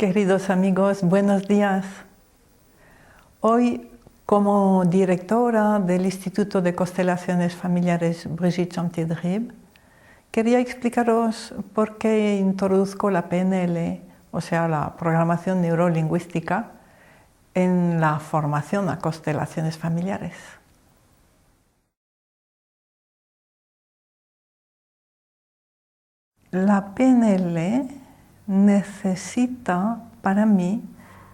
Queridos amigos, buenos días. Hoy, como directora del Instituto de Constelaciones Familiares Brigitte Chantier-Dribes, quería explicaros por qué introduzco la PNL, o sea, la programación neurolingüística, en la formación a constelaciones familiares. La PNL necesita, para mí,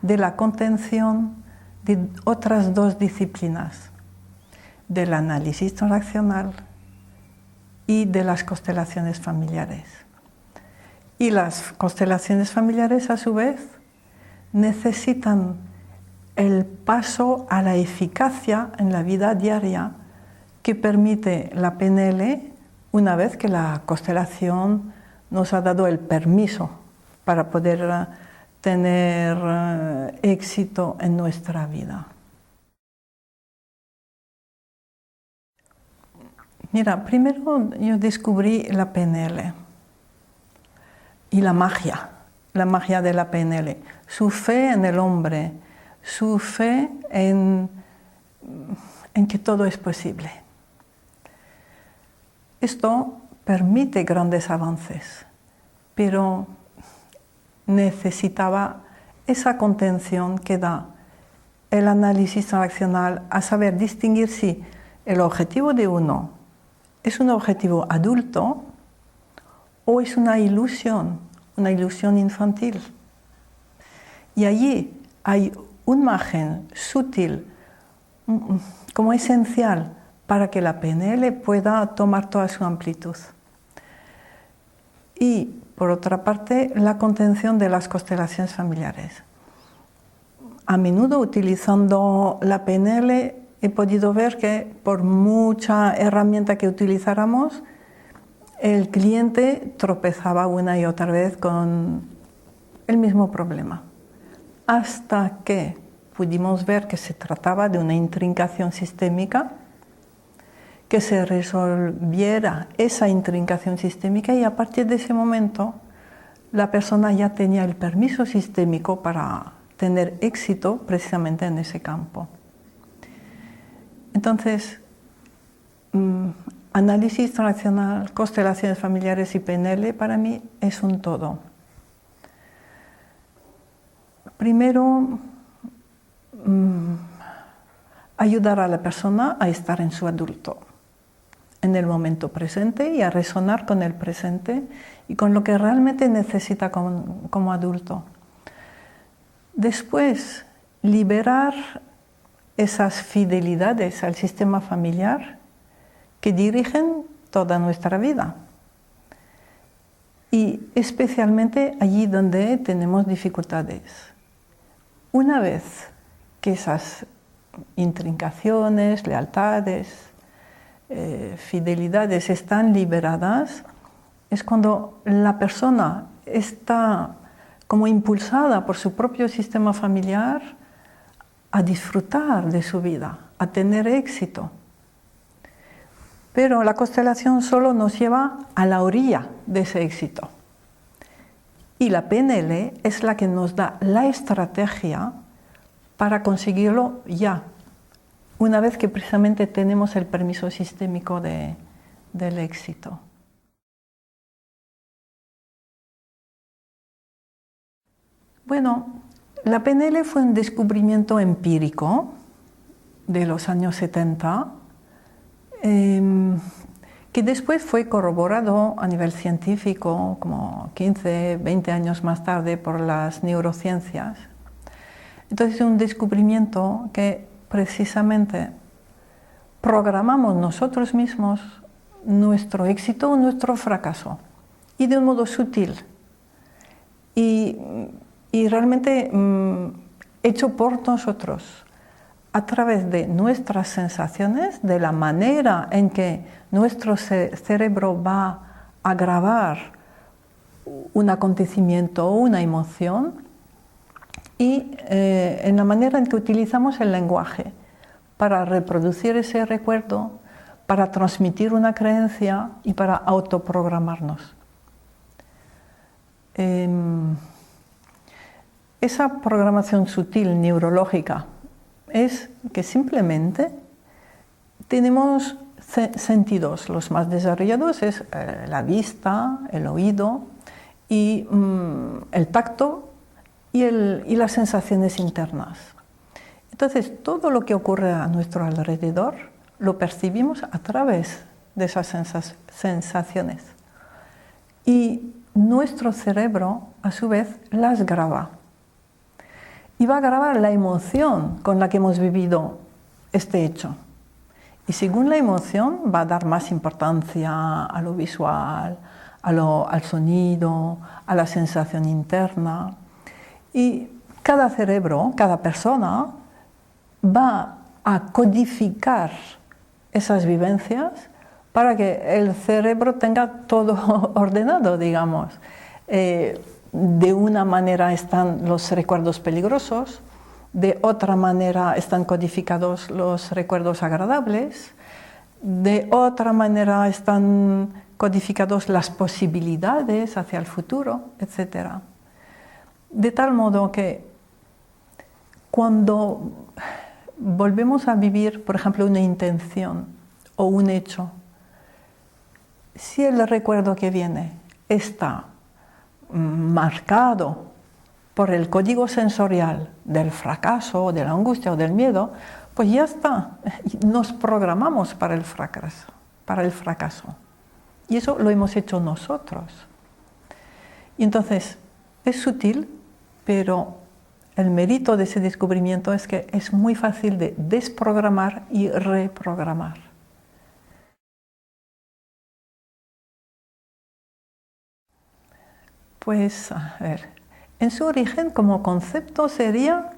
de la contención de otras dos disciplinas, del análisis transaccional y de las constelaciones familiares. Y las constelaciones familiares, a su vez, necesitan el paso a la eficacia en la vida diaria que permite la PNL una vez que la constelación nos ha dado el permiso para poder tener éxito en nuestra vida. Mira, primero yo descubrí la PNL y la magia de la PNL, su fe en el hombre, su fe en que todo es posible. Esto permite grandes avances, pero necesitaba esa contención que da el análisis transaccional, a saber distinguir si el objetivo de uno es un objetivo adulto o es una ilusión infantil. Y allí hay un margen sutil, como esencial, para que la PNL pueda tomar toda su amplitud. Y, por otra parte, la contención de las constelaciones familiares. A menudo, utilizando la PNL, he podido ver que por mucha herramienta que utilizáramos, el cliente tropezaba una y otra vez con el mismo problema. Hasta que pudimos ver que se trataba de una intrincación sistémica, que se resolviera esa intrincación sistémica, y a partir de ese momento la persona ya tenía el permiso sistémico para tener éxito precisamente en ese campo. Entonces, análisis transaccional, constelaciones familiares y PNL para mí es un todo. Primero, ayudar a la persona a estar en su adulto, en el momento presente, y a resonar con el presente y con lo que realmente necesita como adulto. Después, liberar esas fidelidades al sistema familiar que dirigen toda nuestra vida, y especialmente allí donde tenemos dificultades. Una vez que esas intrincaciones, lealtades, fidelidades están liberadas, es cuando la persona está como impulsada por su propio sistema familiar a disfrutar de su vida, a tener éxito. Pero la constelación solo nos lleva a la orilla de ese éxito. Y la PNL es la que nos da la estrategia para conseguirlo ya, una vez que precisamente tenemos el permiso sistémico del éxito. Bueno, la PNL fue un descubrimiento empírico de los años 70, que después fue corroborado a nivel científico como 15, 20 años más tarde por las neurociencias. Entonces es un descubrimiento que precisamente programamos nosotros mismos nuestro éxito o nuestro fracaso, y de un modo sutil y realmente hecho por nosotros, a través de nuestras sensaciones, de la manera en que nuestro cerebro va a grabar un acontecimiento o una emoción, y en la manera en que utilizamos el lenguaje para reproducir ese recuerdo, para transmitir una creencia y para autoprogramarnos. esa programación sutil neurológica es que simplemente tenemos sentidos. Los más desarrollados es la vista, el oído y el tacto y las sensaciones internas. Entonces, todo lo que ocurre a nuestro alrededor lo percibimos a través de esas sensaciones. Y nuestro cerebro, a su vez, las graba. Y va a grabar la emoción con la que hemos vivido este hecho. Y según la emoción va a dar más importancia a lo visual, al sonido, a la sensación interna. Y cada cerebro, cada persona, va a codificar esas vivencias para que el cerebro tenga todo ordenado, digamos. De una manera están los recuerdos peligrosos, de otra manera están codificados los recuerdos agradables, de otra manera están codificados las posibilidades hacia el futuro, etc. De tal modo que cuando volvemos a vivir, por ejemplo, una intención o un hecho, si el recuerdo que viene está marcado por el código sensorial del fracaso, de la angustia o del miedo, pues ya está, nos programamos para el fracaso. Y eso lo hemos hecho nosotros. Y entonces, es sutil, pero el mérito de ese descubrimiento es que es muy fácil de desprogramar y reprogramar. Pues, a ver, en su origen como concepto sería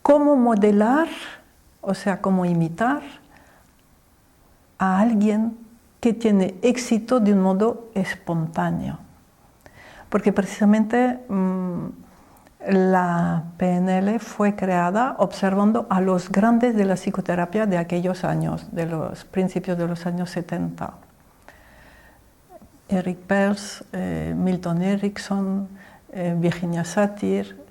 cómo modelar, o sea, cómo imitar a alguien que tiene éxito de un modo espontáneo. Porque precisamente la PNL fue creada observando a los grandes de la psicoterapia de aquellos años, de los principios de los años 70. Eric Pearls, Milton Erickson, Virginia Satir,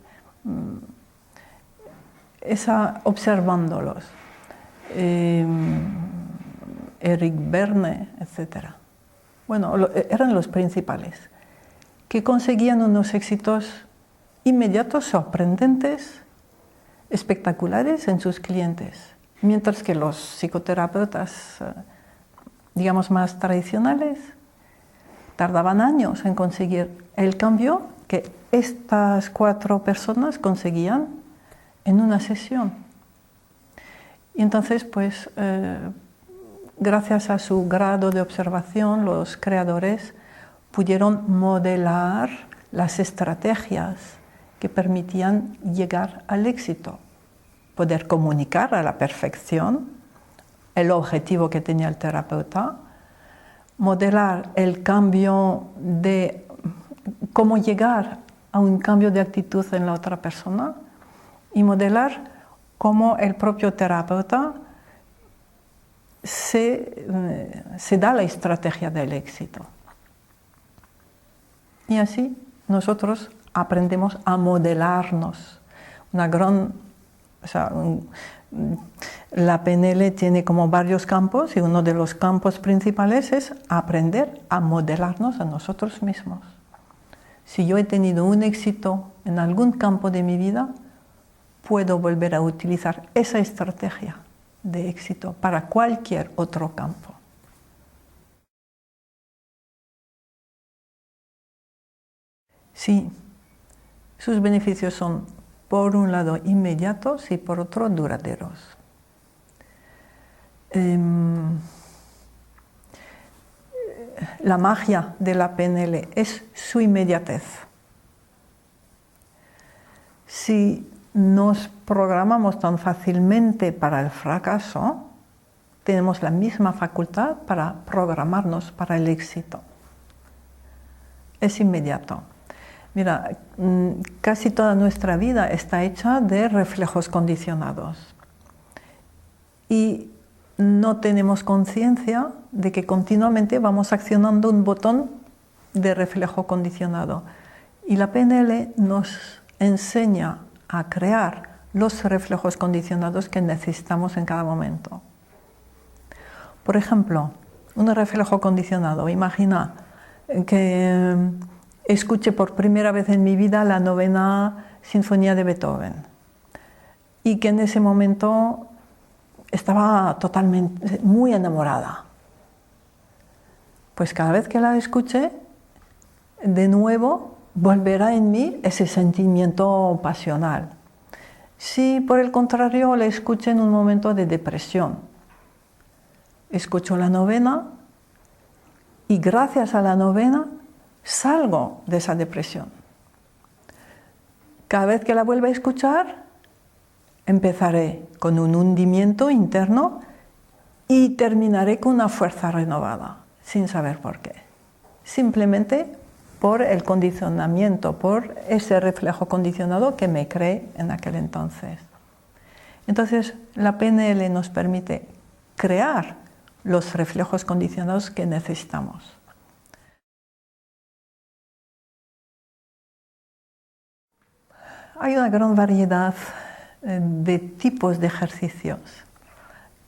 observándolos. Eric Berne, etc. Bueno, eran los principales, que conseguían unos éxitos inmediatos, sorprendentes, espectaculares en sus clientes, mientras que los psicoterapeutas, digamos, más tradicionales, tardaban años en conseguir el cambio que estas 4 personas conseguían en una sesión. Y entonces, pues, gracias a su grado de observación, los creadores pudieron modelar las estrategias que permitían llegar al éxito, poder comunicar a la perfección el objetivo que tenía el terapeuta, modelar el cambio de cómo llegar a un cambio de actitud en la otra persona y modelar cómo el propio terapeuta se da la estrategia del éxito. Y así nosotros aprendemos a modelarnos. La PNL tiene como varios campos y uno de los campos principales es aprender a modelarnos a nosotros mismos. Si yo he tenido un éxito en algún campo de mi vida, puedo volver a utilizar esa estrategia de éxito para cualquier otro campo. Sí, sus beneficios son, por un lado, inmediatos y por otro, duraderos. La magia de la PNL es su inmediatez. Si nos programamos tan fácilmente para el fracaso, tenemos la misma facultad para programarnos para el éxito. Es inmediato. Mira, casi toda nuestra vida está hecha de reflejos condicionados. Y no tenemos conciencia de que continuamente vamos accionando un botón de reflejo condicionado. Y la PNL nos enseña a crear los reflejos condicionados que necesitamos en cada momento. Por ejemplo, un reflejo condicionado. Imagina que escuché por primera vez en mi vida la novena sinfonía de Beethoven y que en ese momento estaba totalmente muy enamorada. Pues cada vez que la escuché, de nuevo volverá en mí ese sentimiento pasional. Si por el contrario la escuché en un momento de depresión, escucho la novena y gracias a la novena salgo de esa depresión. Cada vez que la vuelva a escuchar, empezaré con un hundimiento interno y terminaré con una fuerza renovada, sin saber por qué. Simplemente por el condicionamiento, por ese reflejo condicionado que me creé en aquel entonces. Entonces, la PNL nos permite crear los reflejos condicionados que necesitamos. Hay una gran variedad de tipos de ejercicios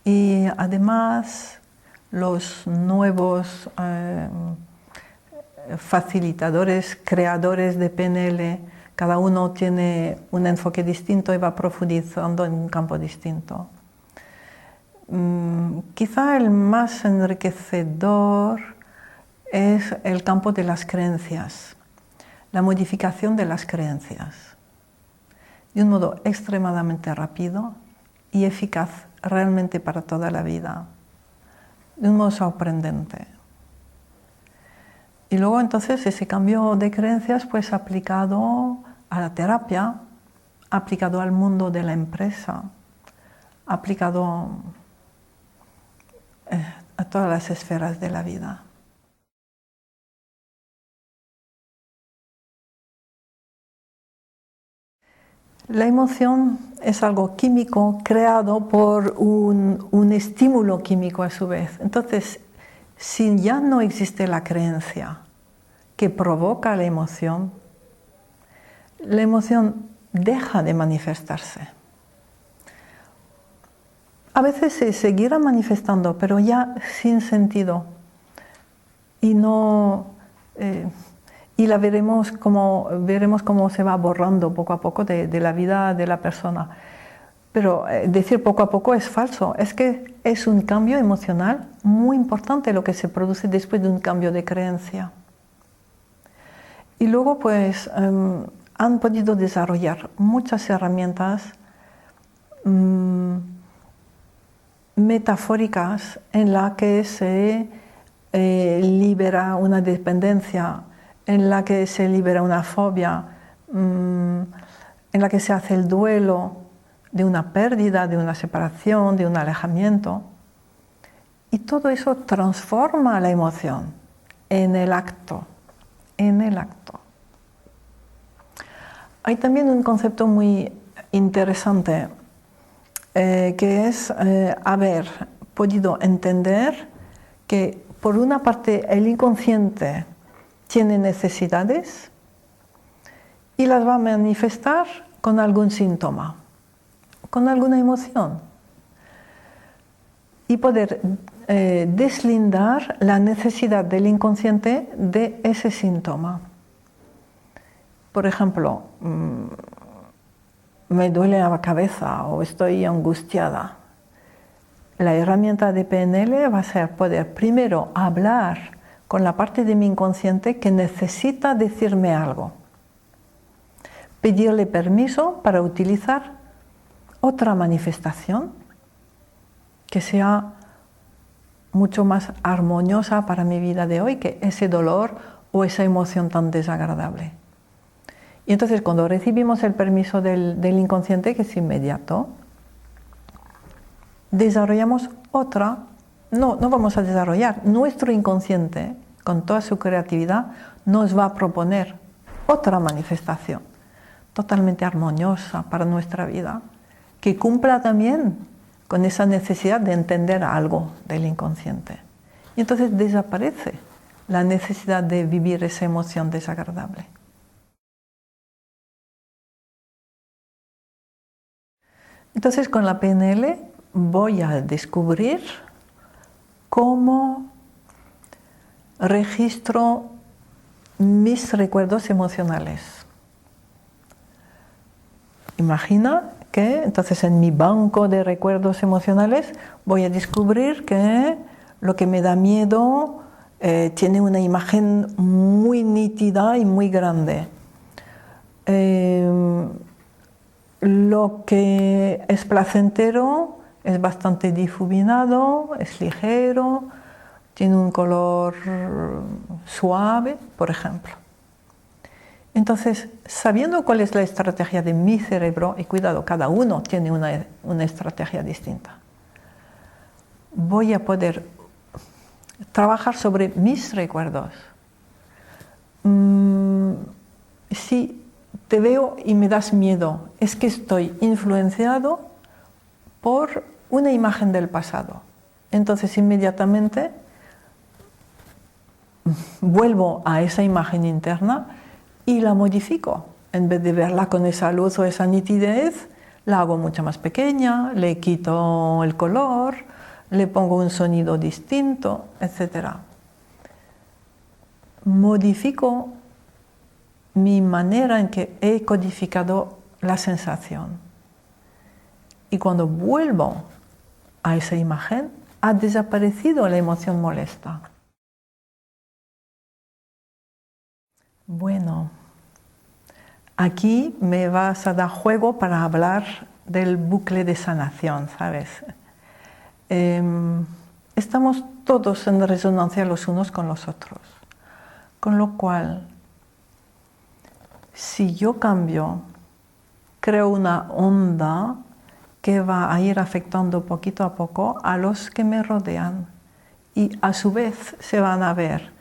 y además los nuevos facilitadores, creadores de PNL, cada uno tiene un enfoque distinto y va profundizando en un campo distinto. Quizá el más enriquecedor es el campo de las creencias, la modificación de las creencias, de un modo extremadamente rápido y eficaz realmente para toda la vida, de un modo sorprendente. Y luego entonces ese cambio de creencias pues aplicado a la terapia, aplicado al mundo de la empresa, aplicado a todas las esferas de la vida. La emoción es algo químico creado por un estímulo químico a su vez. Entonces, si ya no existe la creencia que provoca la emoción deja de manifestarse. A veces se seguirá manifestando, pero ya sin sentido. Y la veremos cómo se va borrando poco a poco de la vida de la persona. Pero decir poco a poco es falso, es que es un cambio emocional muy importante lo que se produce después de un cambio de creencia. Y luego pues han podido desarrollar muchas herramientas metafóricas en las que se libera una dependencia, en la que se libera una fobia, en la que se hace el duelo de una pérdida, de una separación, de un alejamiento. Y todo eso transforma la emoción en el acto. Hay también un concepto muy interesante que es haber podido entender que por una parte el inconsciente tiene necesidades y las va a manifestar con algún síntoma, con alguna emoción, y poder deslindar la necesidad del inconsciente de ese síntoma. Por ejemplo, me duele la cabeza o estoy angustiada. La herramienta de PNL va a ser poder primero hablar con la parte de mi inconsciente que necesita decirme algo. Pedirle permiso para utilizar otra manifestación que sea mucho más armoniosa para mi vida de hoy que ese dolor o esa emoción tan desagradable. Y entonces cuando recibimos el permiso del inconsciente, que es inmediato, desarrollamos no vamos a desarrollar, nuestro inconsciente, con toda su creatividad, nos va a proponer otra manifestación totalmente armoniosa para nuestra vida, que cumpla también con esa necesidad de entender algo del inconsciente. Y entonces desaparece la necesidad de vivir esa emoción desagradable. Entonces con la PNL voy a descubrir cómo registro mis recuerdos emocionales. Imagina que entonces en mi banco de recuerdos emocionales voy a descubrir que lo que me da miedo tiene una imagen muy nítida y muy grande. Lo que es placentero es bastante difuminado, es ligero, tiene un color suave, por ejemplo. Entonces, sabiendo cuál es la estrategia de mi cerebro, y cuidado, cada uno tiene una estrategia distinta, voy a poder trabajar sobre mis recuerdos. Si te veo y me das miedo, es que estoy influenciado por una imagen del pasado. Entonces, inmediatamente vuelvo a esa imagen interna y la modifico. En vez de verla con esa luz o esa nitidez, la hago mucho más pequeña, le quito el color, le pongo un sonido distinto, etc. Modifico mi manera en que he codificado la sensación. Y cuando vuelvo a esa imagen, ha desaparecido la emoción molesta. Bueno, aquí me vas a dar juego para hablar del bucle de sanación, ¿sabes? Estamos todos en resonancia los unos con los otros, con lo cual, si yo cambio, creo una onda que va a ir afectando poquito a poco a los que me rodean y a su vez se van a ver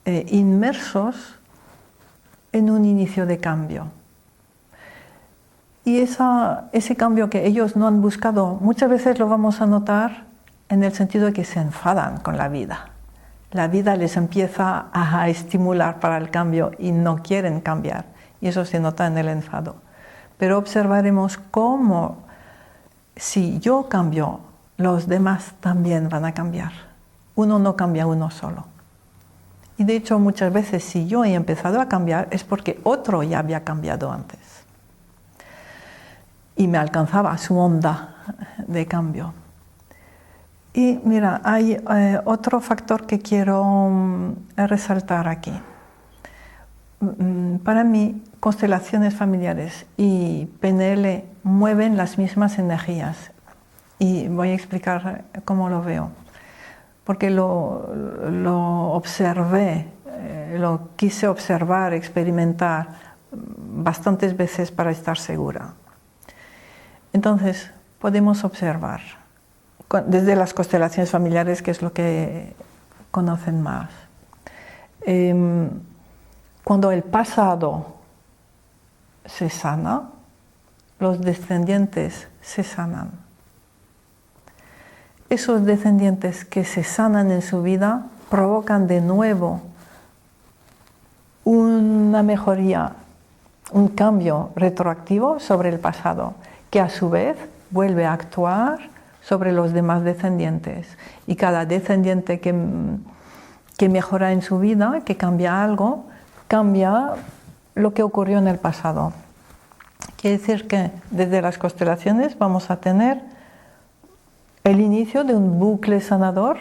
inmersos en un inicio de cambio. Y ese cambio que ellos no han buscado, muchas veces lo vamos a notar en el sentido de que se enfadan con la vida. La vida les empieza a estimular para el cambio y no quieren cambiar. Y eso se nota en el enfado. Pero observaremos cómo, si yo cambio, los demás también van a cambiar. Uno no cambia uno solo. Y de hecho, muchas veces, si yo he empezado a cambiar, es porque otro ya había cambiado antes. Y me alcanzaba su onda de cambio. Y mira, hay otro factor que quiero resaltar aquí. Para mí, constelaciones familiares y PNL mueven las mismas energías. Y voy a explicar cómo lo veo. Porque lo observé, lo quise observar, experimentar bastantes veces para estar segura. Entonces, podemos observar desde las constelaciones familiares, que es lo que conocen más. Cuando el pasado se sana, los descendientes se sanan. Esos descendientes que se sanan en su vida provocan de nuevo una mejoría, un cambio retroactivo sobre el pasado, que a su vez vuelve a actuar sobre los demás descendientes. Y cada descendiente que mejora en su vida, que cambia algo, cambia lo que ocurrió en el pasado. Quiere decir que desde las constelaciones vamos a tener el inicio de un bucle sanador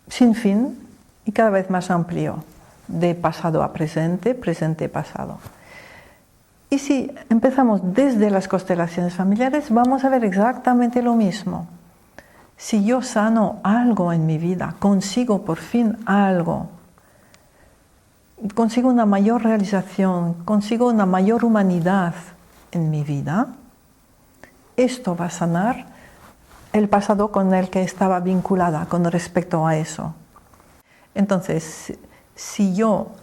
sin fin y cada vez más amplio, de pasado a presente, presente, pasado. Y si empezamos desde las constelaciones familiares, vamos a ver exactamente lo mismo. Si yo sano algo en mi vida, consigo por fin algo, consigo una mayor realización, consigo una mayor humanidad en mi vida, esto va a sanar el pasado con el que estaba vinculada con respecto a eso. Entonces, si yo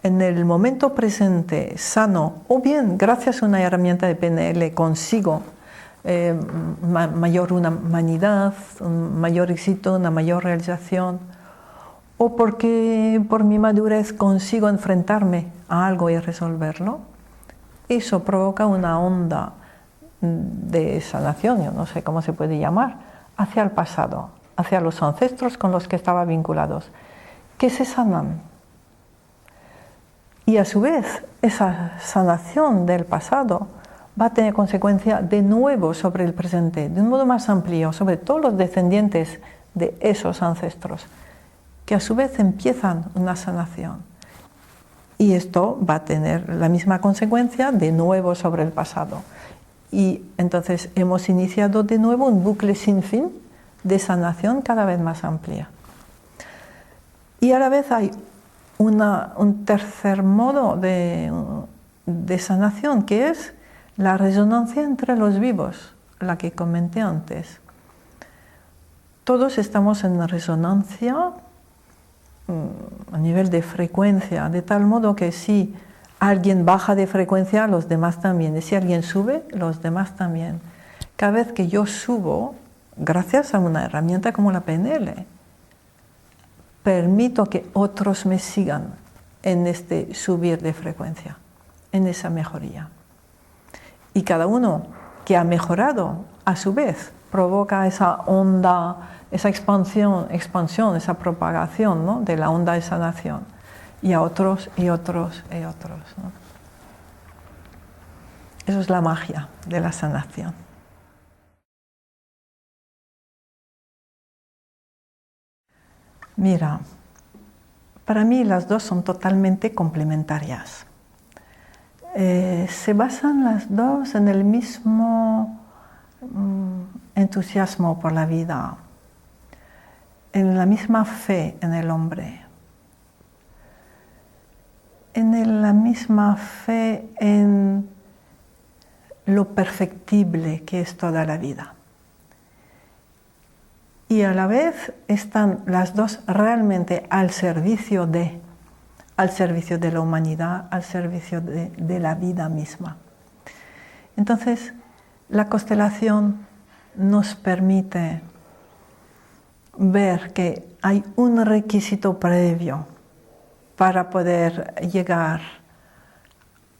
en el momento presente sano, o bien gracias a una herramienta de PNL consigo mayor humanidad, un mayor éxito, una mayor realización, o porque por mi madurez consigo enfrentarme a algo y resolverlo, eso provoca una onda de sanación, yo no sé cómo se puede llamar, hacia el pasado, hacia los ancestros con los que estaban vinculados, que se sanan. Y a su vez, esa sanación del pasado va a tener consecuencia de nuevo sobre el presente, de un modo más amplio, sobre todos los descendientes de esos ancestros, que a su vez empiezan una sanación. Y esto va a tener la misma consecuencia de nuevo sobre el pasado. Y entonces hemos iniciado de nuevo un bucle sin fin de sanación cada vez más amplia. Y a la vez hay un tercer modo de sanación, que es la resonancia entre los vivos, la que comenté antes. Todos estamos en resonancia a nivel de frecuencia, de tal modo que si alguien baja de frecuencia, los demás también. Y si alguien sube, los demás también. Cada vez que yo subo, gracias a una herramienta como la PNL, permito que otros me sigan en este subir de frecuencia, en esa mejoría. Y cada uno que ha mejorado, a su vez, provoca esa onda, esa expansión, esa propagación, ¿no?, de la onda de sanación. Y a otros, y otros, y otros, ¿no? Eso es la magia de la sanación. Mira, para mí las dos son totalmente complementarias. Se basan las dos en el mismo entusiasmo por la vida, en la misma fe en el hombre, en la misma fe en lo perfectible que es toda la vida. Y a la vez están las dos realmente al servicio de la humanidad, al servicio de la vida misma. Entonces, la constelación nos permite ver que hay un requisito previo para poder llegar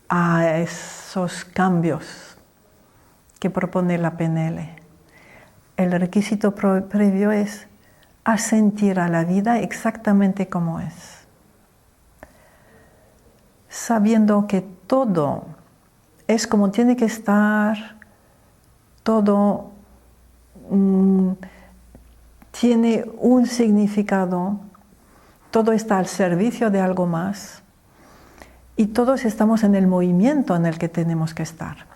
a esos cambios que propone la PNL. El requisito previo es asentir a la vida exactamente como es, sabiendo que todo es como tiene que estar, todo tiene un significado, todo está al servicio de algo más y todos estamos en el movimiento en el que tenemos que estar.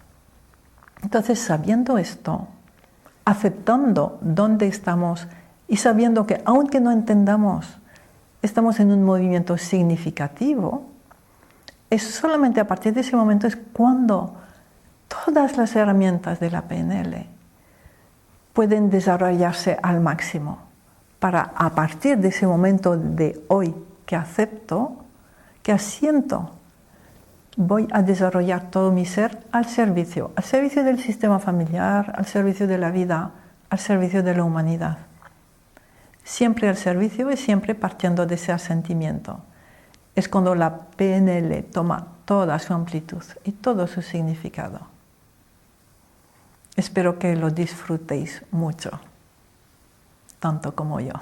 Entonces, sabiendo esto, aceptando dónde estamos y sabiendo que aunque no entendamos, estamos en un movimiento significativo, es solamente a partir de ese momento es cuando todas las herramientas de la PNL pueden desarrollarse al máximo para, a partir de ese momento de hoy que acepto, que asiento, voy a desarrollar todo mi ser al servicio del sistema familiar, al servicio de la vida, al servicio de la humanidad. Siempre al servicio y siempre partiendo de ese asentimiento. Es cuando la PNL toma toda su amplitud y todo su significado. Espero que lo disfrutéis mucho, tanto como yo.